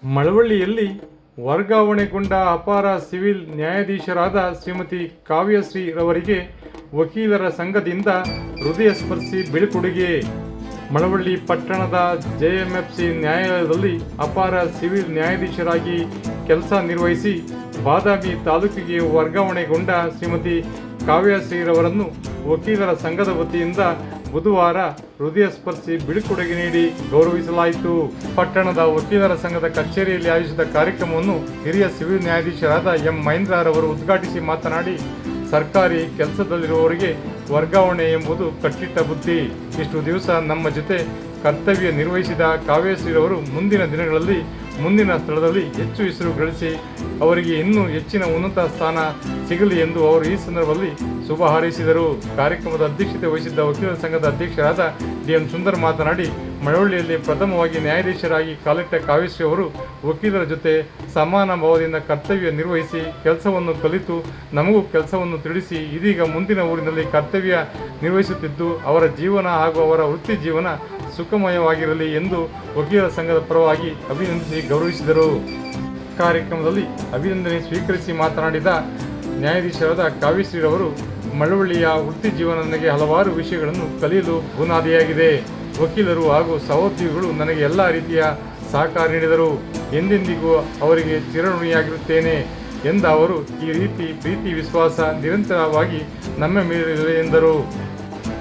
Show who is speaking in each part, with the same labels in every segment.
Speaker 1: ಮಳವಳ್ಳಿಯಲ್ಲಿ ವರ್ಗಾವಣೆಗೊಂಡ ಅಪರ ಸಿವಿಲ್ ನ್ಯಾಯಾಧೀಶರಾದ ಶ್ರೀಮತಿ ಕಾವ್ಯಶ್ರೀ ರವರಿಗೆ ವಕೀಲರ ಸಂಘದಿಂದ ಹೃದಯಸ್ಪರ್ಶಿ ಬೀಳ್ಕೊಡುಗೆ. ಮಳವಳ್ಳಿ ಪಟ್ಟಣದ ಜೆಎಂಎಫ್ಸಿ ನ್ಯಾಯಾಲಯದಲ್ಲಿ ಅಪರ ಸಿವಿಲ್ ನ್ಯಾಯಾಧೀಶರಾಗಿ ಕೆಲಸ ನಿರ್ವಹಿಸಿ ಬಾದಾಮಿ ತಾಲೂಕಿಗೆ ವರ್ಗಾವಣೆಗೊಂಡ ಶ್ರೀಮತಿ ಕಾವ್ಯಶ್ರೀರವರನ್ನು ವಕೀಲರ ಸಂಘದ ವತಿಯಿಂದ ಬುಧವಾರ ಹೃದಯಸ್ಪರ್ಶಿ ಬೀಳ್ಕೊಡುಗೆ ನೀಡಿ ಗೌರವಿಸಲಾಯಿತು. ಪಟ್ಟಣದ ವಕೀಲರ ಸಂಘದ ಕಚೇರಿಯಲ್ಲಿ ಆಯೋಜಿಸಿದ ಕಾರ್ಯಕ್ರಮವನ್ನು ಹಿರಿಯ ಸಿವಿಲ್ ನ್ಯಾಯಾಧೀಶರಾದ ಎಂ ಮಹೇಂದ್ರರವರು ಉದ್ಘಾಟಿಸಿ ಮಾತನಾಡಿ, ಸರ್ಕಾರಿ ಕೆಲಸದಲ್ಲಿರುವವರಿಗೆ ವರ್ಗಾವಣೆ ಎಂಬುದು ಕಟ್ಟಿಟ್ಟ ಬುದ್ಧಿ. ಇಷ್ಟು ದಿವಸ ನಮ್ಮ ಜೊತೆ ಕರ್ತವ್ಯ ನಿರ್ವಹಿಸಿದ ಕಾವ್ಯಶ್ರೀರವರು ಮುಂದಿನ ದಿನಗಳಲ್ಲಿ ಮುಂದಿನ ಸ್ಥಳದಲ್ಲಿ ಹೆಚ್ಚು ಹೆಸರು ಗಳಿಸಿ ಅವರಿಗೆ ಇನ್ನೂ ಹೆಚ್ಚಿನ ಉನ್ನತ ಸ್ಥಾನ ಸಿಗಲಿ ಎಂದು ಅವರು ಈ ಸಂದರ್ಭದಲ್ಲಿ ಶುಭ ಹಾರೈಸಿದರು. ಕಾರ್ಯಕ್ರಮದ ಅಧ್ಯಕ್ಷತೆ ವಹಿಸಿದ್ದ ವಕೀಲರ ಸಂಘದ ಅಧ್ಯಕ್ಷರಾದ ಡಿ.ಎಂ. ಸುಂದರ್ ಮಾತನಾಡಿ, ಮಳವಳ್ಳಿಯಲ್ಲಿ ಪ್ರಥಮವಾಗಿ ನ್ಯಾಯಾಧೀಶರಾಗಿ ಕಾಲಿಟ್ಟ ಕಾವ್ಯಶ್ರೀ ಅವರು ವಕೀಲರ ಜೊತೆ ಸಮಾನ ಭಾವದಿಂದ ಕರ್ತವ್ಯ ನಿರ್ವಹಿಸಿ ಕೆಲಸವನ್ನು ಕಲಿತು ನಮಗೂ ಕೆಲಸವನ್ನು ತಿಳಿಸಿ ಇದೀಗ ಮುಂದಿನ ಊರಿನಲ್ಲಿ ಕರ್ತವ್ಯ ನಿರ್ವಹಿಸುತ್ತಿದ್ದು ಅವರ ಜೀವನ ಹಾಗೂ ಅವರ ವೃತ್ತಿ ಜೀವನ ಸುಖಮಯವಾಗಿರಲಿ ಎಂದು ವಕೀಲರ ಸಂಘದ ಪರವಾಗಿ ಅಭಿನಂದಿಸಿ ಗೌರವಿಸಿದರು. ಕಾರ್ಯಕ್ರಮದಲ್ಲಿ ಅಭಿನಂದನೆ ಸ್ವೀಕರಿಸಿ ಮಾತನಾಡಿದ ನ್ಯಾಯಾಧೀಶರಾದ ಕಾವ್ಯಶ್ರೀರವರು, ಮಳವಳ್ಳಿಯ ವೃತ್ತಿ ಜೀವನ ನನಗೆ ಹಲವಾರು ವಿಷಯಗಳನ್ನು ಕಲಿಯಲು ಬುನಾದಿಯಾಗಿದೆ. ವಕೀಲರು ಹಾಗೂ ಸಹೋದ್ಯೋಗಿಗಳು ನನಗೆ ಎಲ್ಲ ರೀತಿಯ ಸಹಕಾರ ನೀಡಿದರು. ಎಂದೆಂದಿಗೂ ಅವರಿಗೆ ಚಿರಋಣಿಯಾಗಿರುತ್ತೇನೆ ಎಂದ ಅವರು, ಈ ರೀತಿ ಪ್ರೀತಿ ವಿಶ್ವಾಸ ನಿರಂತರವಾಗಿ ನಮ್ಮ ಮೇಲಿರಲಿ ಎಂದರು.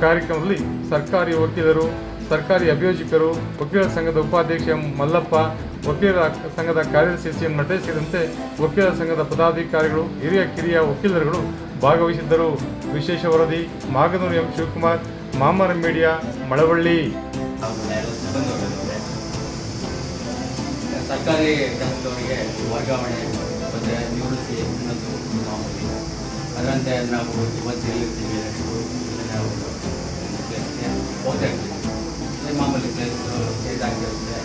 Speaker 1: ಕಾರ್ಯಕ್ರಮದಲ್ಲಿ ಸರ್ಕಾರಿ ವಕೀಲರು, ಸರ್ಕಾರಿ ಅಭಿಯೋಜಕರು, ವಕೀಲರ ಸಂಘದ ಉಪಾಧ್ಯಕ್ಷ ಮಲ್ಲಪ್ಪ, ವಕೀಲರ ಸಂಘದ ಕಾರ್ಯದರ್ಶಿ ಸಿ.ಎಂ. ನಟೇಶ್ ಸೇರಿದಂತೆ ವಕೀಲರ ಸಂಘದ ಪದಾಧಿಕಾರಿಗಳು, ಹಿರಿಯ ಕಿರಿಯ ವಕೀಲರುಗಳು ಭಾಗವಹಿಸಿದ್ದರು. ವಿಶೇಷ ವರದಿ ಮಾಗನೂರು ಎಂ. ಶಿವಕುಮಾರ್, ಮಾಮರ ಮೀಡಿಯಾ, ಮಳವಳ್ಳಿ.
Speaker 2: ಸರ್ಕಾರಿ ಕೆಲಸದವರಿಗೆ ವರ್ಗಾವಣೆ ಮತ್ತು ನಿವೃತ್ತಿ ಅನ್ನೋದು ಮಾಮೂಲಿ. ಅದರಂತೆ ನಾವು ಇವತ್ತಿರ್ತೀವಿ, ನಾವು ಪ್ಲೇಸ್ಗೆ ಹೋಗ್ತಾ ಇರ್ತೀವಿ. ಮಾಮೂಲಿ ಪ್ಲೇಸ್ ಚೇಂಜ್ ಆಗಿರುತ್ತೆ,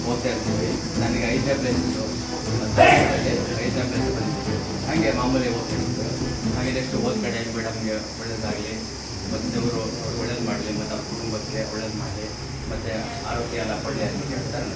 Speaker 2: ಹೋಗ್ತಾ ಇರ್ತೀವಿ. ನನಗೆ 5ನೇ ಪ್ಲೇಸು ಮತ್ತು 5ನೇ ಪ್ಲೇಸ್ ಬಂದಿದ್ದೀವಿ. ಹಾಗೆ ಮಾಮೂಲಿ ಹೋಗ್ತಿರ್ತೀವಿ. ಹಾಗೆ ನೆಕ್ಸ್ಟ್ ಹೋದ ಕಡೆ ಮೇಡಮ್ಗೆ ಒಳ್ಳೇದಾಗಲಿ, ಮತ್ತು ದೇವರು ಒಳ್ಳೇದು ಮಾಡಲಿ, ಮತ್ತು ಅವ್ರ ಕುಟುಂಬಕ್ಕೆ ಒಳ್ಳೇದು ಮಾಡಲಿ, ಮತ್ತು ಆರೋಗ್ಯ ಎಲ್ಲ ಒಳ್ಳೆಯ ಅಂತ ಹೇಳ್ತಾರೆ.